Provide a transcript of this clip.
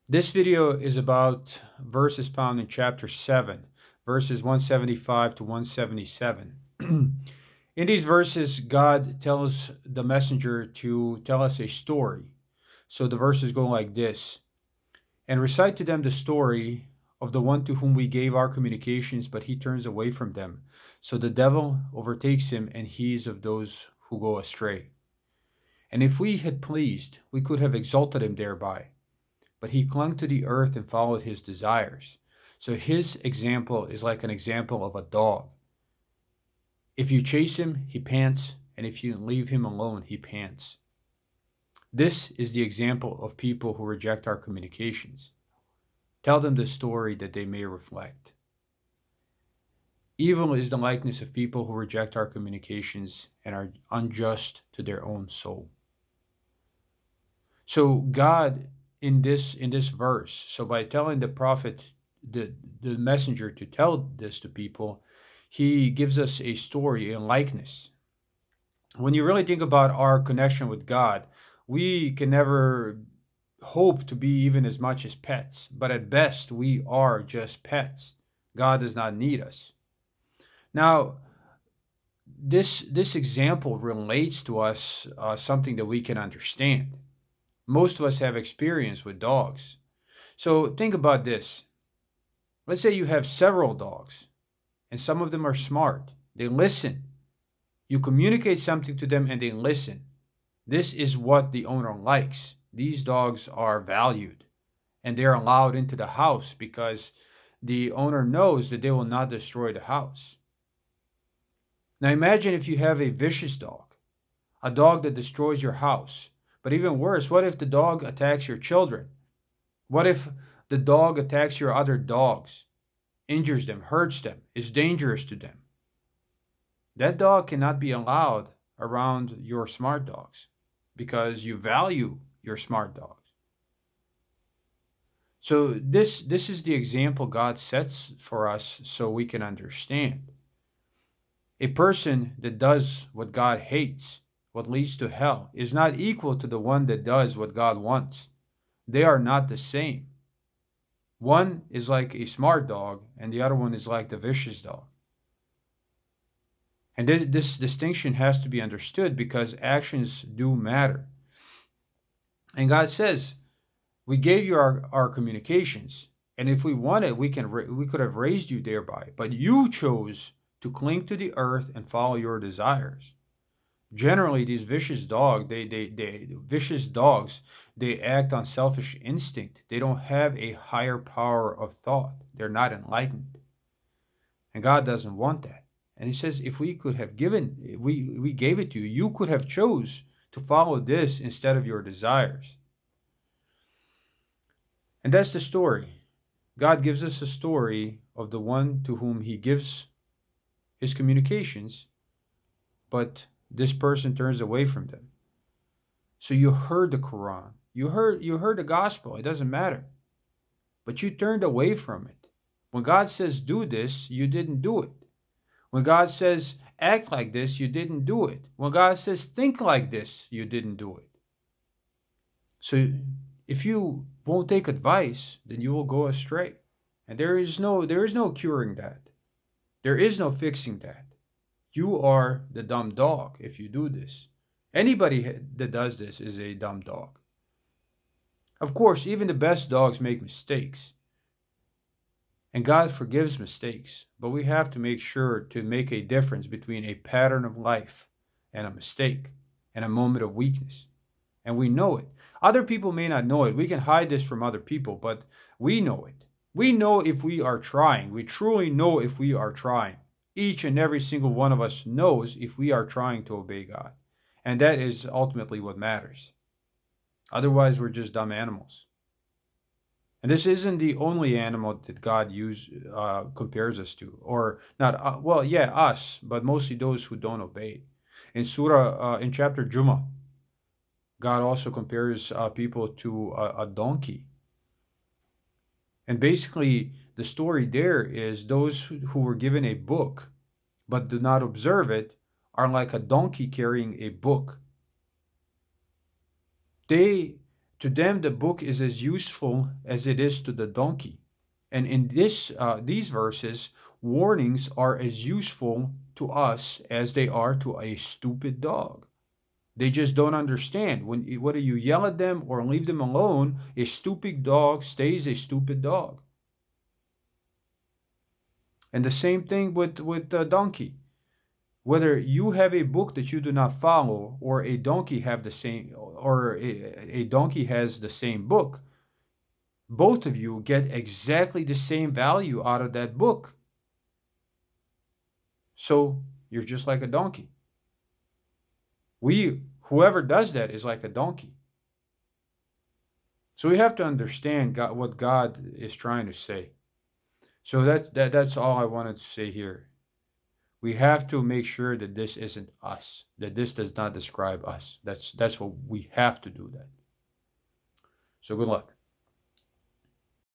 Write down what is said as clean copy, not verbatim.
This video is about verses found in chapter 7, verses 175 to 177. In these verses, God tells the messenger to tell us a story. So the verses go like this: And recite to them the story of the one to whom we gave our communications, but he turns away from them. So the devil overtakes him, and he is of those who go astray. And if we had pleased, we could have exalted him thereby. But he clung to the earth and followed his desires. So his example is like an example of a dog. If you chase him, he pants, and if you leave him alone, he pants. This is the example of people who reject our communications. Tell them the story that they may reflect. Evil is the likeness of people who reject our communications and are unjust to their own soul. So God in this verse, so by telling the prophet, the messenger to tell this to people, he gives us a story, a likeness. When you really think about our connection with God, we can never hope to be even as much as pets, but at best we are just pets. God does not need us. Now, this example relates to us something that we can understand. Most of us have experience with dogs. So think about this. Let's say you have several dogs, and some of them are smart. They listen. You communicate something to them and they listen. This is what the owner likes. These dogs are valued and they're allowed into the house because the owner knows that they will not destroy the house. Now imagine if you have a vicious dog, a dog that destroys your house. But even worse, what if the dog attacks your children? What if the dog attacks your other dogs, injures them, hurts them, is dangerous to them? That dog cannot be allowed around your smart dogs because you value your smart dogs. So this is the example God sets for us so we can understand. A person that does what God hates, what leads to hell, is not equal to the one that does what God wants. They are not the same. One is like a smart dog, and the other one is like the vicious dog. And this distinction has to be understood because actions do matter. And God says, "We gave you our communications, and if we wanted, we could have raised you thereby. But you chose to cling to the earth and follow your desires." Generally, these vicious dogs, they act on selfish instinct. They don't have a higher power of thought. They're not enlightened. And God doesn't want that. And he says, if we could have given, we gave it to you, you could have chose to follow this instead of your desires. And that's the story. God gives us a story of the one to whom he gives his communications, but this person turns away from them. So you heard the Quran. You heard the gospel. It doesn't matter. But you turned away from it. When God says do this, you didn't do it. When God says act like this, you didn't do it. When God says think like this, you didn't do it. So if you won't take advice, then you will go astray. And there is no curing that. There is no fixing that. You are the dumb dog if you do this. Anybody that does this is a dumb dog. Of course, even the best dogs make mistakes. And God forgives mistakes, but we have to make sure to make a difference between a pattern of life and a mistake and a moment of weakness. And we know it. Other people may not know it. We can hide this from other people, but we know it. We know if we are trying. We truly know if we are trying. Each and every single one of us knows if we are trying to obey God. And that is ultimately what matters. Otherwise, we're just dumb animals. And this isn't the only animal that compares us to, or not. Well, yeah, us, but mostly those who don't obey. In chapter Juma, God also compares people to a donkey. And basically, the story there is those who were given a book but do not observe it are like a donkey carrying a book. They To them, the book is as useful as it is to the donkey. And in these verses, warnings are as useful to us as they are to a stupid dog. They just don't understand. Whether you yell at them or leave them alone, a stupid dog stays a stupid dog. And the same thing with a donkey. Whether you have a book that you do not follow, or a donkey have the same, or a donkey has the same book, both of you get exactly the same value out of that book. So you're just like a donkey. Whoever does that is like a donkey. So we have to understand what God is trying to say. So that's all I wanted to say here. We have to make sure that this isn't us, that this does not describe us. That's what we have to do that. So good luck.